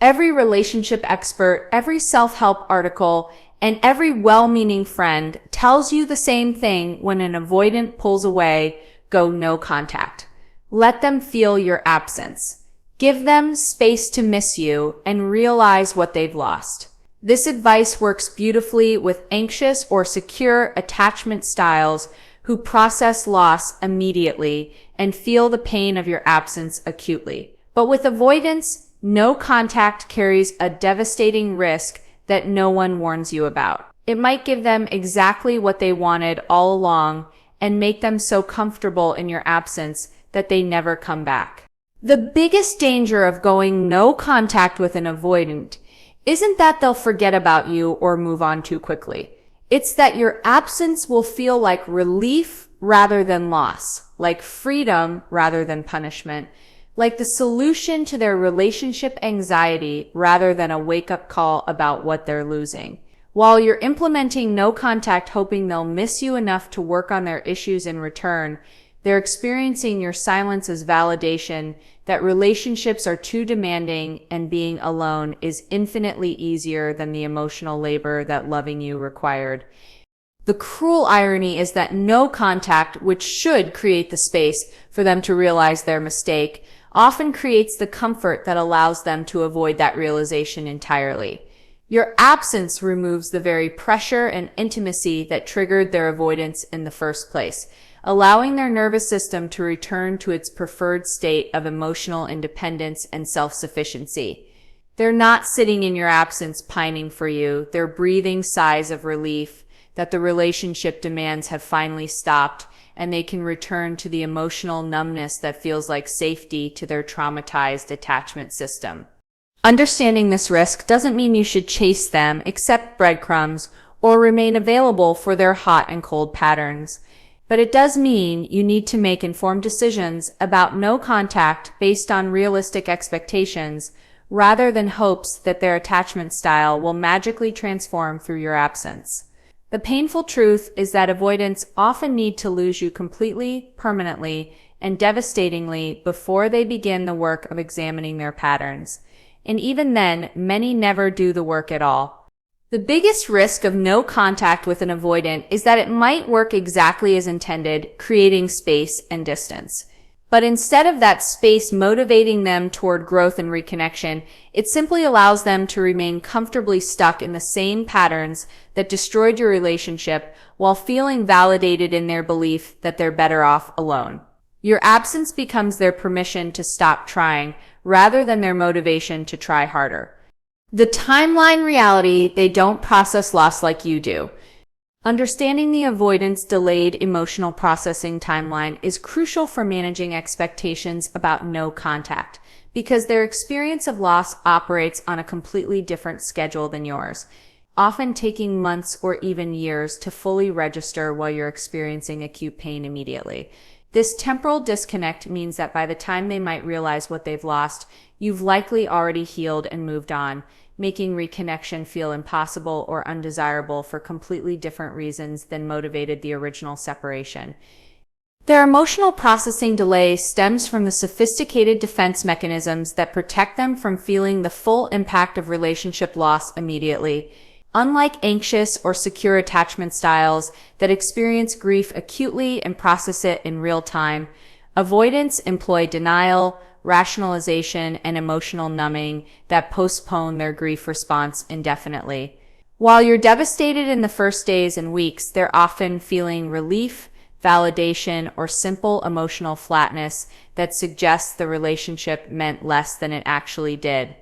Every relationship expert, every self-help article, and every well-meaning friend tells you the same thing when an avoidant pulls away: go no contact. Let them feel your absence. Give them space to miss you and realize what they've lost. This advice works beautifully with anxious or secure attachment styles who process loss immediately and feel the pain of your absence acutely. But with avoidance, no contact carries a devastating risk that no one warns you about. It might give them exactly what they wanted all along and make them so comfortable in your absence that they never come back. The biggest danger of going no contact with an avoidant isn't that they'll forget about you or move on too quickly. It's that your absence will feel like relief rather than loss, like freedom rather than punishment, like the solution to their relationship anxiety rather than a wake-up call about what they're losing. While you're implementing no contact hoping they'll miss you enough to work on their issues in return, they're experiencing your silence as validation that relationships are too demanding and being alone is infinitely easier than the emotional labor that loving you required. The cruel irony is that no contact, which should create the space for them to realize their mistake, often creates the comfort that allows them to avoid that realization entirely. Your absence removes the very pressure and intimacy that triggered their avoidance in the first place, allowing their nervous system to return to its preferred state of emotional independence and self-sufficiency. They're not sitting in your absence pining for you. They're breathing sighs of relief that the relationship demands have finally stopped, and they can return to the emotional numbness that feels like safety to their traumatized attachment system. Understanding this risk doesn't mean you should chase them, accept breadcrumbs, or remain available for their hot and cold patterns. But it does mean you need to make informed decisions about no contact based on realistic expectations, rather than hopes that their attachment style will magically transform through your absence. The painful truth is that avoidants often need to lose you completely, permanently, and devastatingly before they begin the work of examining their patterns. And even then, many never do the work at all. The biggest risk of no contact with an avoidant is that it might work exactly as intended, creating space and distance. But instead of that space motivating them toward growth and reconnection, it simply allows them to remain comfortably stuck in the same patterns that destroyed your relationship while feeling validated in their belief that they're better off alone. Your absence becomes their permission to stop trying, rather than their motivation to try harder. The timeline reality: they don't process loss like you do. Understanding the avoidance delayed emotional processing timeline is crucial for managing expectations about no contact, because their experience of loss operates on a completely different schedule than yours, often taking months or even years to fully register while you're experiencing acute pain immediately. This temporal disconnect means that by the time they might realize what they've lost, you've likely already healed and moved on, making reconnection feel impossible or undesirable for completely different reasons than motivated the original separation. Their emotional processing delay stems from the sophisticated defense mechanisms that protect them from feeling the full impact of relationship loss immediately. Unlike anxious or secure attachment styles that experience grief acutely and process it in real time, avoidants employ denial, rationalization, and emotional numbing that postpone their grief response indefinitely. While you're devastated in the first days and weeks, they're often feeling relief, validation, or simple emotional flatness that suggests the relationship meant less than it actually did.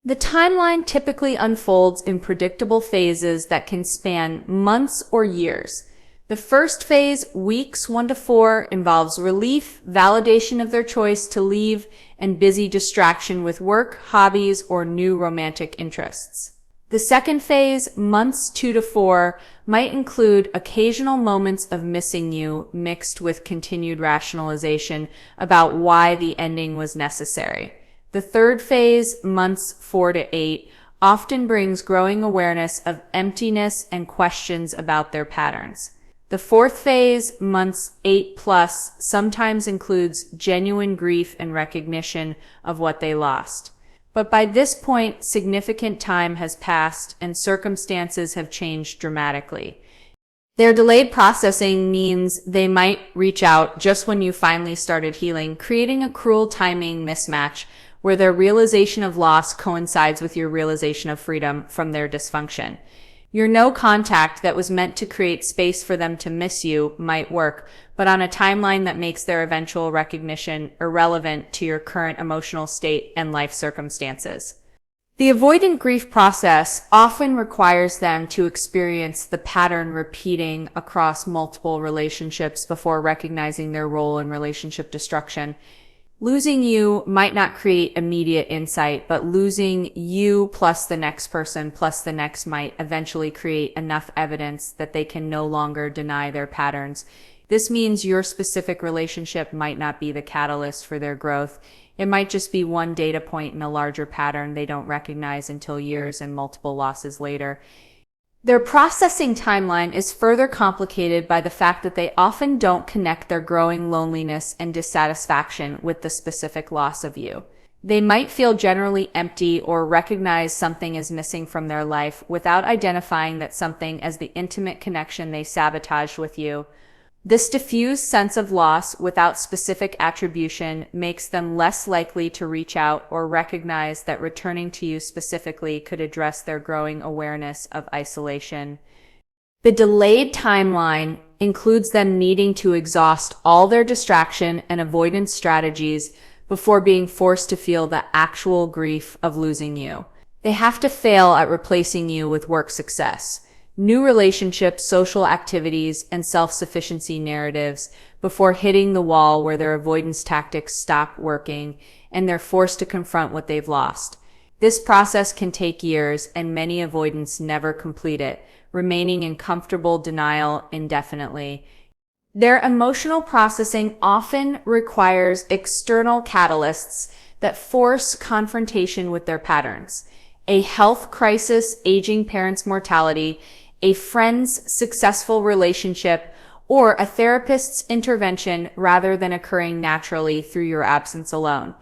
The timeline typically unfolds in predictable phases that can span months or years. The first phase, weeks 1 to 4, involves relief, validation of their choice to leave, and busy distraction with work, hobbies, or new romantic interests. The second phase, months 2 to 4, might include occasional moments of missing you mixed with continued rationalization about why the ending was necessary. The third phase, months 4 to 8, often brings growing awareness of emptiness and questions about their patterns. The fourth phase, months 8 plus, sometimes includes genuine grief and recognition of what they lost. But by this point, significant time has passed and circumstances have changed dramatically. Their delayed processing means they might reach out just when you finally started healing, creating a cruel timing mismatch where their realization of loss coincides with your realization of freedom from their dysfunction. Your no contact that was meant to create space for them to miss you might work, but on a timeline that makes their eventual recognition irrelevant to your current emotional state and life circumstances. The avoidant grief process often requires them to experience the pattern repeating across multiple relationships before recognizing their role in relationship destruction. Losing you might not create immediate insight, but losing you plus the next person plus the next might eventually create enough evidence that they can no longer deny their patterns. This means your specific relationship might not be the catalyst for their growth. It might just be one data point in a larger pattern they don't recognize until years and multiple losses later. Their processing timeline is further complicated by the fact that they often don't connect their growing loneliness and dissatisfaction with the specific loss of you. They might feel generally empty or recognize something is missing from their life without identifying that something as the intimate connection they sabotaged with you. This diffuse sense of loss without specific attribution makes them less likely to reach out or recognize that returning to you specifically could address their growing awareness of isolation. The delayed timeline includes them needing to exhaust all their distraction and avoidance strategies before being forced to feel the actual grief of losing you. They have to fail at replacing you with work success, new relationships, social activities, and self-sufficiency narratives before hitting the wall where their avoidance tactics stop working and they're forced to confront what they've lost. This process can take years, and many avoidants never complete it, remaining in comfortable denial indefinitely. Their emotional processing often requires external catalysts that force confrontation with their patterns. A health crisis, aging parents' mortality, a friend's successful relationship, or a therapist's intervention rather than occurring naturally through your absence alone.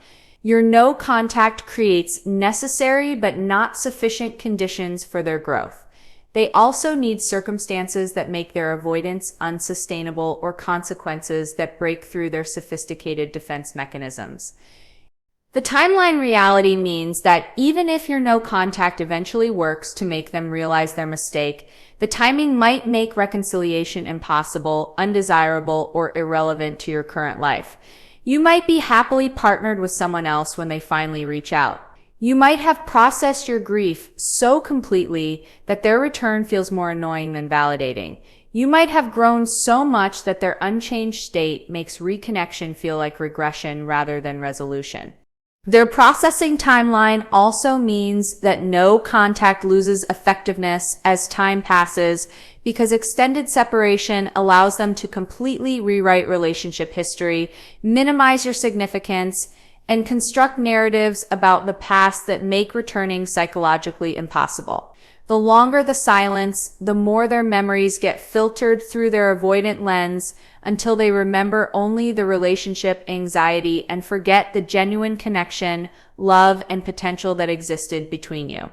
Your no contact creates necessary but not sufficient conditions for their growth. They also need circumstances that make their avoidance unsustainable or consequences that break through their sophisticated defense mechanisms. The timeline reality means that even if your no contact eventually works to make them realize their mistake, the timing might make reconciliation impossible, undesirable, or irrelevant to your current life. You might be happily partnered with someone else when they finally reach out. You might have processed your grief so completely that their return feels more annoying than validating. You might have grown so much that their unchanged state makes reconnection feel like regression rather than resolution. Their processing timeline also means that no contact loses effectiveness as time passes because extended separation allows them to completely rewrite relationship history, minimize your significance, and construct narratives about the past that make returning psychologically impossible. The longer the silence, the more their memories get filtered through their avoidant lens until they remember only the relationship anxiety and forget the genuine connection, love, and potential that existed between you.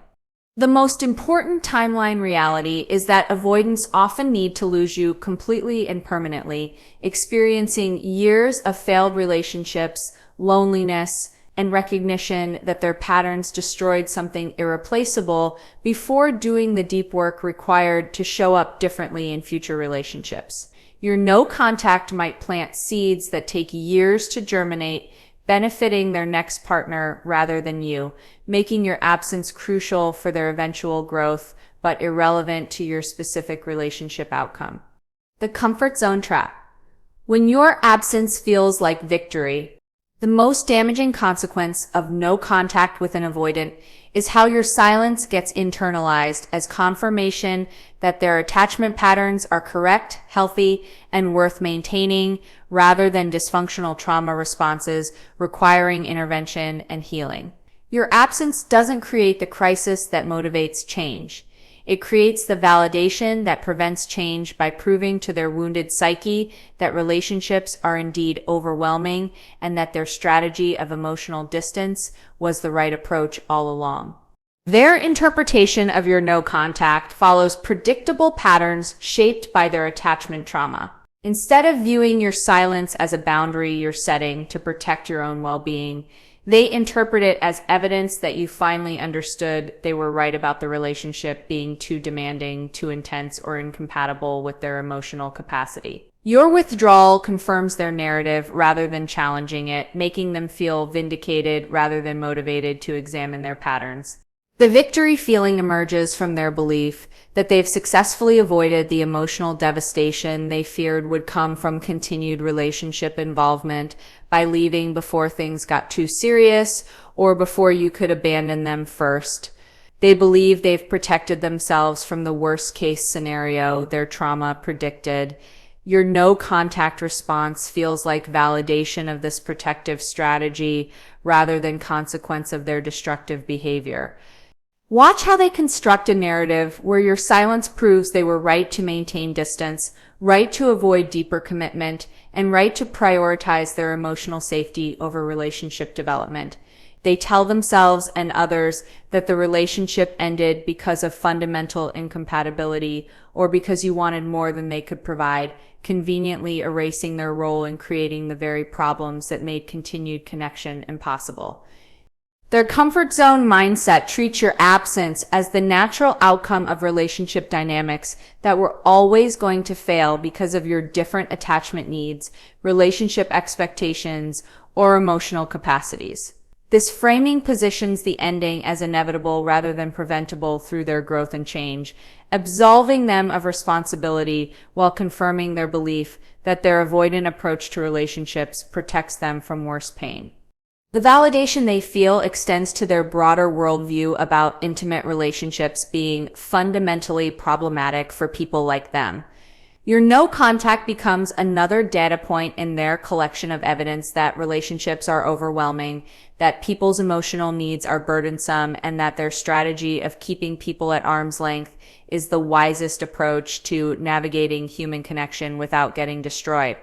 The most important timeline reality is that avoidants often need to lose you completely and permanently, experiencing years of failed relationships, loneliness, and recognition that their patterns destroyed something irreplaceable before doing the deep work required to show up differently in future relationships. Your no contact might plant seeds that take years to germinate, benefiting their next partner rather than you, making your absence crucial for their eventual growth, but irrelevant to your specific relationship outcome. The comfort zone trap. When your absence feels like victory, the most damaging consequence of no contact with an avoidant is how your silence gets internalized as confirmation that their attachment patterns are correct, healthy, and worth maintaining, rather than dysfunctional trauma responses requiring intervention and healing. Your absence doesn't create the crisis that motivates change. It creates the validation that prevents change by proving to their wounded psyche that relationships are indeed overwhelming and that their strategy of emotional distance was the right approach all along. Their interpretation of your no contact follows predictable patterns shaped by their attachment trauma. Instead of viewing your silence as a boundary you're setting to protect your own well-being, they interpret it as evidence that you finally understood they were right about the relationship being too demanding, too intense, or incompatible with their emotional capacity. Your withdrawal confirms their narrative rather than challenging it, making them feel vindicated rather than motivated to examine their patterns. The victory feeling emerges from their belief that they've successfully avoided the emotional devastation they feared would come from continued relationship involvement by leaving before things got too serious or before you could abandon them first. They believe they've protected themselves from the worst case scenario their trauma predicted. Your no contact response feels like validation of this protective strategy rather than consequence of their destructive behavior. Watch how they construct a narrative where your silence proves they were right to maintain distance, right to avoid deeper commitment, and right to prioritize their emotional safety over relationship development. They tell themselves and others that the relationship ended because of fundamental incompatibility or because you wanted more than they could provide, conveniently erasing their role in creating the very problems that made continued connection impossible. Their comfort zone mindset treats your absence as the natural outcome of relationship dynamics that were always going to fail because of your different attachment needs, relationship expectations, or emotional capacities. This framing positions the ending as inevitable rather than preventable through their growth and change, absolving them of responsibility while confirming their belief that their avoidant approach to relationships protects them from worse pain. The validation they feel extends to their broader worldview about intimate relationships being fundamentally problematic for people like them. Your no contact becomes another data point in their collection of evidence that relationships are overwhelming, that people's emotional needs are burdensome, and that their strategy of keeping people at arm's length is the wisest approach to navigating human connection without getting destroyed.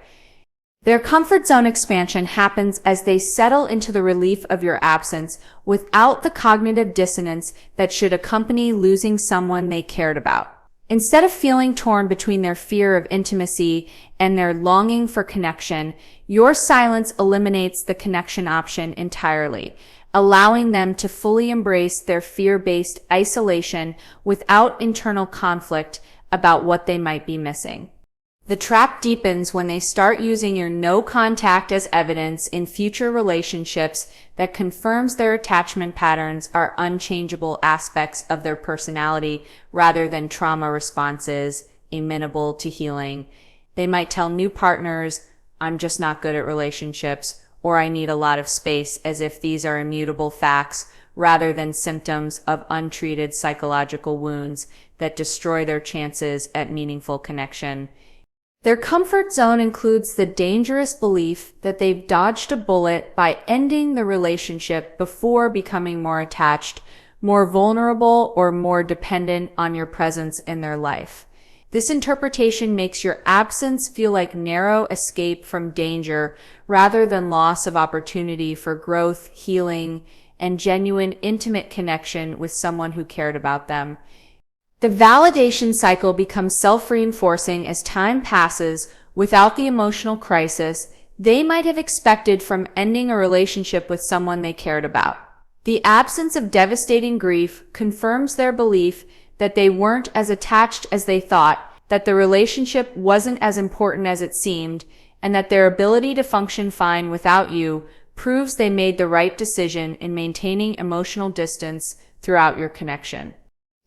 Their comfort zone expansion happens as they settle into the relief of your absence without the cognitive dissonance that should accompany losing someone they cared about. Instead of feeling torn between their fear of intimacy and their longing for connection, your silence eliminates the connection option entirely, allowing them to fully embrace their fear-based isolation without internal conflict about what they might be missing. The trap deepens when they start using your no contact as evidence in future relationships that confirms their attachment patterns are unchangeable aspects of their personality rather than trauma responses amenable to healing. They might tell new partners, "I'm just not good at relationships," or "I need a lot of space," as if these are immutable facts rather than symptoms of untreated psychological wounds that destroy their chances at meaningful connection. Their comfort zone includes the dangerous belief that they've dodged a bullet by ending the relationship before becoming more attached, more vulnerable, or more dependent on your presence in their life. This interpretation makes your absence feel like narrow escape from danger rather than loss of opportunity for growth, healing, and genuine intimate connection with someone who cared about them. The validation cycle becomes self-reinforcing as time passes without the emotional crisis they might have expected from ending a relationship with someone they cared about. The absence of devastating grief confirms their belief that they weren't as attached as they thought, that the relationship wasn't as important as it seemed, and that their ability to function fine without you proves they made the right decision in maintaining emotional distance throughout your connection.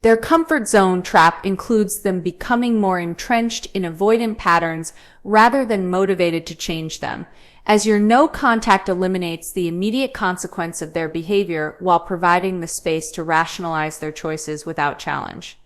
Their comfort zone trap includes them becoming more entrenched in avoidant patterns rather than motivated to change them, as your no contact eliminates the immediate consequence of their behavior while providing the space to rationalize their choices without challenge.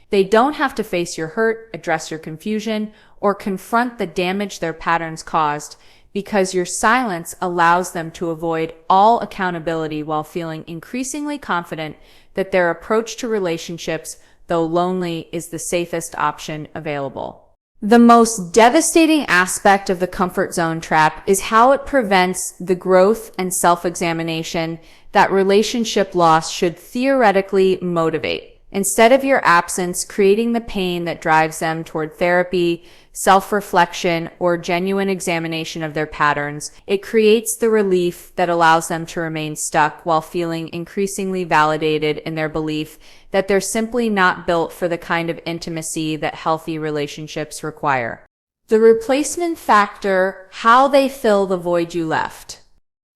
They don't have to face your hurt, address your confusion, or confront the damage their patterns caused. because your silence allows them to avoid all accountability while feeling increasingly confident that their approach to relationships, though lonely, is the safest option available. The most devastating aspect of the comfort zone trap is how it prevents the growth and self-examination that relationship loss should theoretically motivate. Instead of your absence creating the pain that drives them toward therapy, self-reflection, or genuine examination of their patterns, it creates the relief that allows them to remain stuck while feeling increasingly validated in their belief that they're simply not built for the kind of intimacy that healthy relationships require. The replacement factor, how they fill the void you left.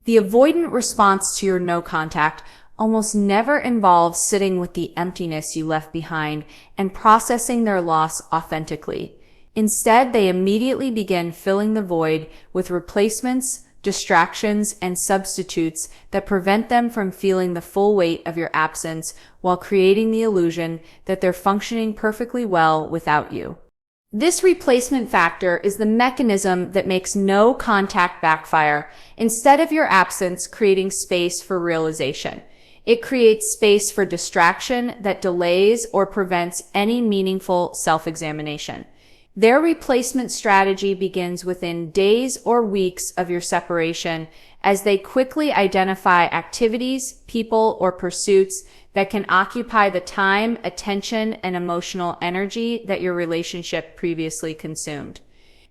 The avoidant response to your no contact almost never involves sitting with the emptiness you left behind and processing their loss authentically. Instead, they immediately begin filling the void with replacements, distractions, and substitutes that prevent them from feeling the full weight of your absence while creating the illusion that they're functioning perfectly well without you. This replacement factor is the mechanism that makes no contact backfire, instead of your absence creating space for realization. It creates space for distraction that delays or prevents any meaningful self-examination. Their replacement strategy begins within days or weeks of your separation as they quickly identify activities, people, or pursuits that can occupy the time, attention, and emotional energy that your relationship previously consumed.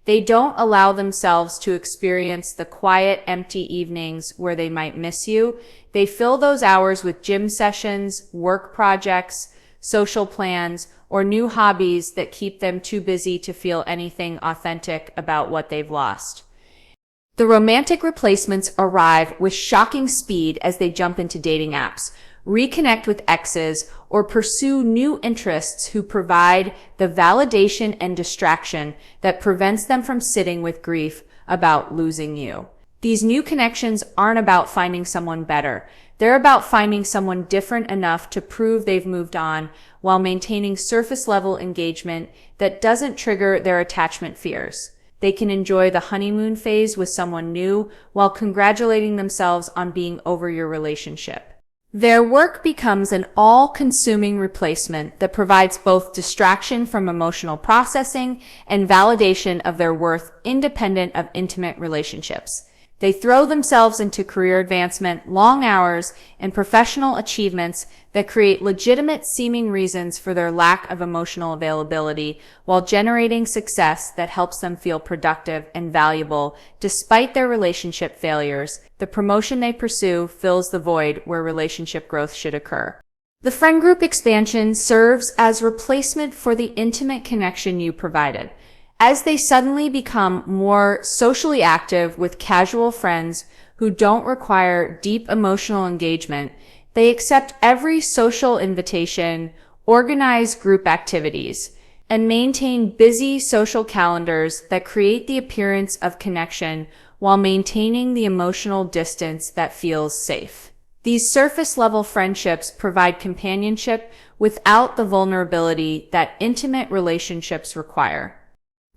They don't allow themselves to experience the quiet, empty evenings where they might miss you. They fill those hours with gym sessions, work projects, social plans, or new hobbies that keep them too busy to feel anything authentic about what they've lost. The romantic replacements arrive with shocking speed as they jump into dating apps, reconnect with exes, or pursue new interests who provide the validation and distraction that prevents them from sitting with grief about losing you. These new connections aren't about finding someone better. They're about finding someone different enough to prove they've moved on while maintaining surface-level engagement that doesn't trigger their attachment fears. They can enjoy the honeymoon phase with someone new while congratulating themselves on being over your relationship. Their work becomes an all-consuming replacement that provides both distraction from emotional processing and validation of their worth independent of intimate relationships. They throw themselves into career advancement, long hours, and professional achievements that create legitimate seeming reasons for their lack of emotional availability while generating success that helps them feel productive and valuable despite their relationship failures. The promotion they pursue fills the void where relationship growth should occur. The friend group expansion serves as replacement for the intimate connection you provided. As they suddenly become more socially active with casual friends who don't require deep emotional engagement, they accept every social invitation, organize group activities, and maintain busy social calendars that create the appearance of connection while maintaining the emotional distance that feels safe. These surface-level friendships provide companionship without the vulnerability that intimate relationships require.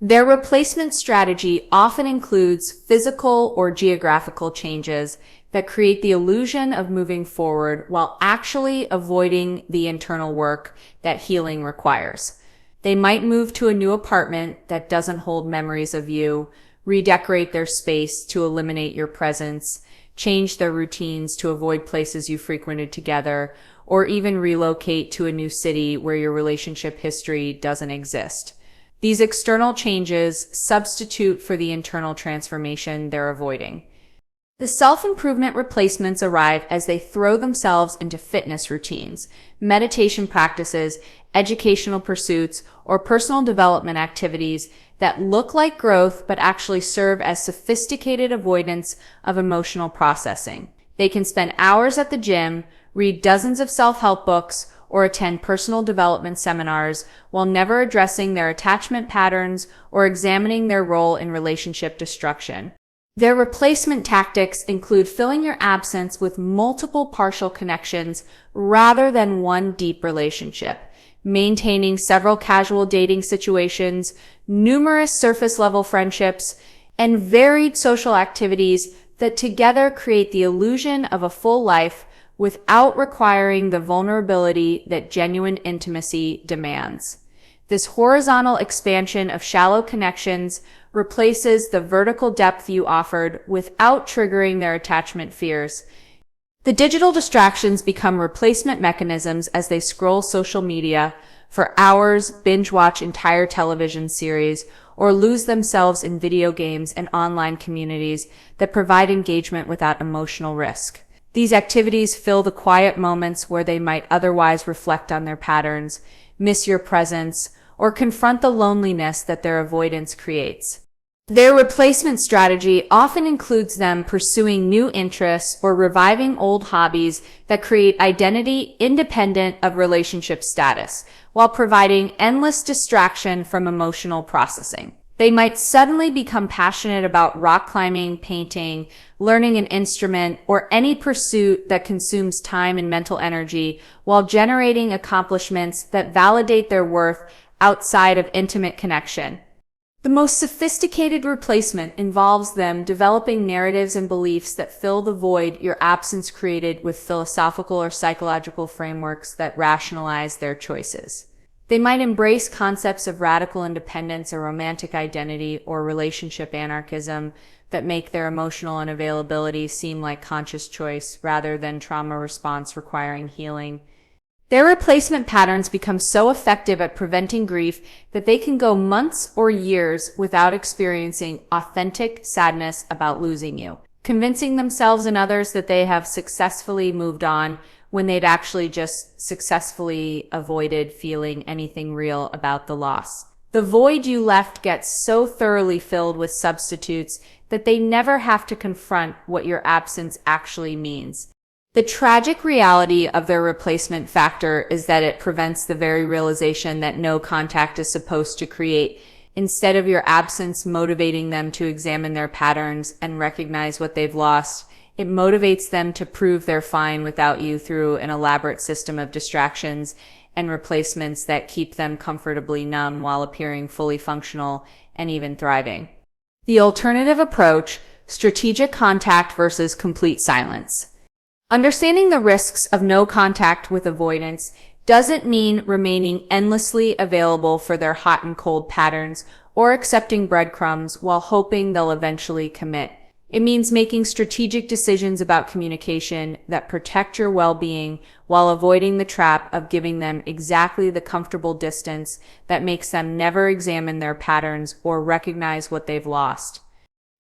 Their replacement strategy often includes physical or geographical changes that create the illusion of moving forward while actually avoiding the internal work that healing requires. They might move to a new apartment that doesn't hold memories of you, redecorate their space to eliminate your presence, change their routines to avoid places you frequented together, or even relocate to a new city where your relationship history doesn't exist. These external changes substitute for the internal transformation they're avoiding. The self-improvement replacements arrive as they throw themselves into fitness routines, meditation practices, educational pursuits, or personal development activities that look like growth but actually serve as sophisticated avoidance of emotional processing. They can spend hours at the gym, read dozens of self-help books, or attend personal development seminars while never addressing their attachment patterns or examining their role in relationship destruction. Their replacement tactics include filling your absence with multiple partial connections rather than one deep relationship, maintaining several casual dating situations, numerous surface-level friendships, and varied social activities that together create the illusion of a full life without requiring the vulnerability that genuine intimacy demands. This horizontal expansion of shallow connections replaces the vertical depth you offered without triggering their attachment fears. The digital distractions become replacement mechanisms as they scroll social media for hours, binge watch entire television series, or lose themselves in video games and online communities that provide engagement without emotional risk. These activities fill the quiet moments where they might otherwise reflect on their patterns, miss your presence, or confront the loneliness that their avoidance creates. Their replacement strategy often includes them pursuing new interests or reviving old hobbies that create identity independent of relationship status, while providing endless distraction from emotional processing. They might suddenly become passionate about rock climbing, painting, learning an instrument, or any pursuit that consumes time and mental energy, while generating accomplishments that validate their worth outside of intimate connection. The most sophisticated replacement involves them developing narratives and beliefs that fill the void your absence created with philosophical or psychological frameworks that rationalize their choices. They might embrace concepts of radical independence or romantic identity or relationship anarchism that make their emotional unavailability seem like conscious choice rather than trauma response requiring healing. Their replacement patterns become so effective at preventing grief that they can go months or years without experiencing authentic sadness about losing you, convincing themselves and others that they have successfully moved on when they'd actually just successfully avoided feeling anything real about the loss. The void you left gets so thoroughly filled with substitutes that they never have to confront what your absence actually means. The tragic reality of their replacement factor is that it prevents the very realization that no contact is supposed to create. Instead of your absence motivating them to examine their patterns and recognize what they've lost, it motivates them to prove they're fine without you through an elaborate system of distractions and replacements that keep them comfortably numb while appearing fully functional and even thriving. The alternative approach: strategic contact versus complete silence. Understanding the risks of no contact with avoidance doesn't mean remaining endlessly available for their hot and cold patterns or accepting breadcrumbs while hoping they'll eventually commit. It means making strategic decisions about communication that protect your well-being while avoiding the trap of giving them exactly the comfortable distance that makes them never examine their patterns or recognize what they've lost.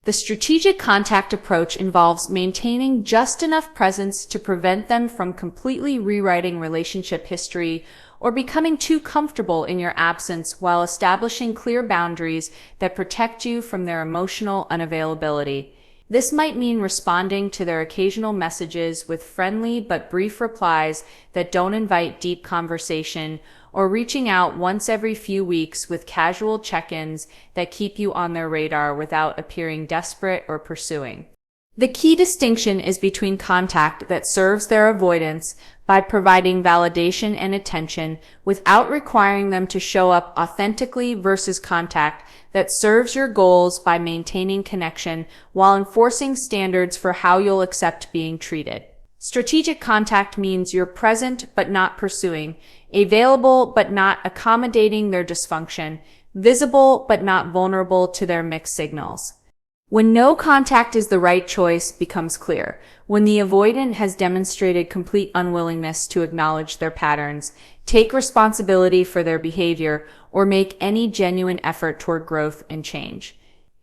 The strategic contact approach involves maintaining just enough presence to prevent them from completely rewriting relationship history or becoming too comfortable in your absence, while establishing clear boundaries that protect you from their emotional unavailability. This might mean responding to their occasional messages with friendly but brief replies that don't invite deep conversation, or reaching out once every few weeks with casual check-ins that keep you on their radar without appearing desperate or pursuing. The key distinction is between contact that serves their avoidance by providing validation and attention without requiring them to show up authentically versus contact that serves your goals by maintaining connection while enforcing standards for how you'll accept being treated. Strategic contact means you're present but not pursuing, available but not accommodating their dysfunction, visible but not vulnerable to their mixed signals. When no contact is the right choice becomes clear, when the avoidant has demonstrated complete unwillingness to acknowledge their patterns, take responsibility for their behavior, or make any genuine effort toward growth and change.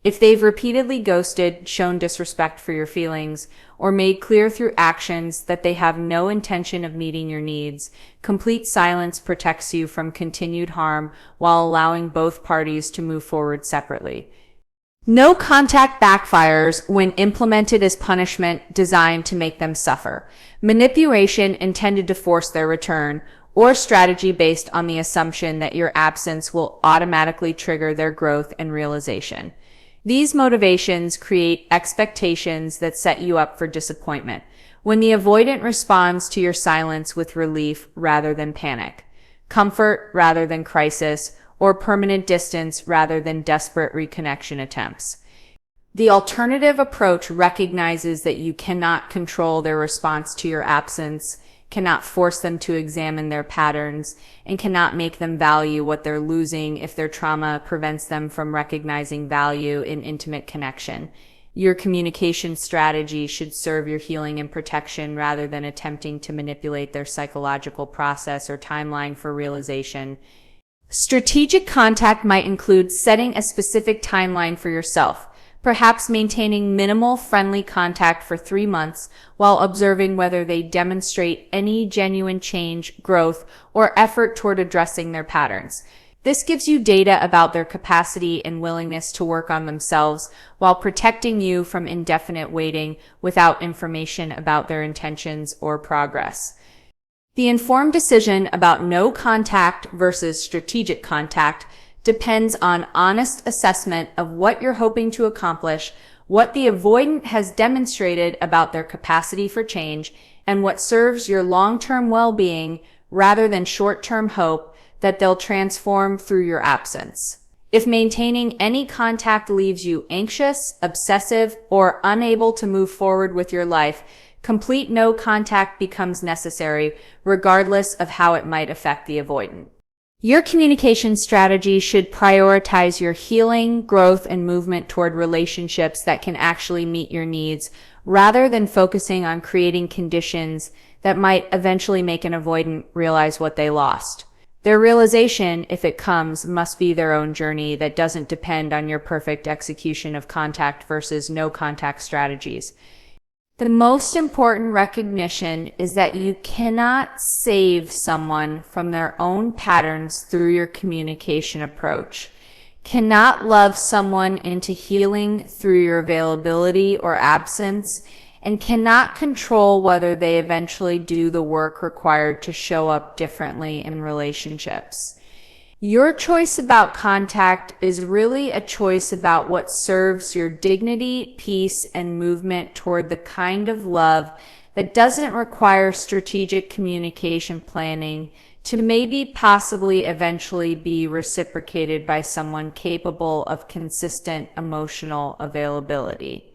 If they've repeatedly ghosted, shown disrespect for your feelings, or made clear through actions that they have no intention of meeting your needs, complete silence protects you from continued harm while allowing both parties to move forward separately. No contact backfires when implemented as punishment designed to make them suffer, manipulation intended to force their return, or strategy based on the assumption that your absence will automatically trigger their growth and realization. These motivations create expectations that set you up for disappointment. When the avoidant responds to your silence with relief rather than panic, comfort rather than crisis, or permanent distance rather than desperate reconnection attempts. The alternative approach recognizes that you cannot control their response to your absence, cannot force them to examine their patterns, and cannot make them value what they're losing if their trauma prevents them from recognizing value in intimate connection. Your communication strategy should serve your healing and protection rather than attempting to manipulate their psychological process or timeline for realization. Strategic contact might include setting a specific timeline for yourself, perhaps maintaining minimal friendly contact for 3 months while observing whether they demonstrate any genuine change, growth, or effort toward addressing their patterns. This gives you data about their capacity and willingness to work on themselves while protecting you from indefinite waiting without information about their intentions or progress. The informed decision about no contact versus strategic contact depends on honest assessment of what you're hoping to accomplish, what the avoidant has demonstrated about their capacity for change, and what serves your long-term well-being rather than short-term hope that they'll transform through your absence. If maintaining any contact leaves you anxious, obsessive, or unable to move forward with your life, complete no contact becomes necessary, regardless of how it might affect the avoidant. Your communication strategy should prioritize your healing, growth, and movement toward relationships that can actually meet your needs, rather than focusing on creating conditions that might eventually make an avoidant realize what they lost. Their realization, if it comes, must be their own journey that doesn't depend on your perfect execution of contact versus no contact strategies. The most important recognition is that you cannot save someone from their own patterns through your communication approach, cannot love someone into healing through your availability or absence, and cannot control whether they eventually do the work required to show up differently in relationships. Your choice about contact is really a choice about what serves your dignity, peace, and movement toward the kind of love that doesn't require strategic communication planning to maybe possibly eventually be reciprocated by someone capable of consistent emotional availability.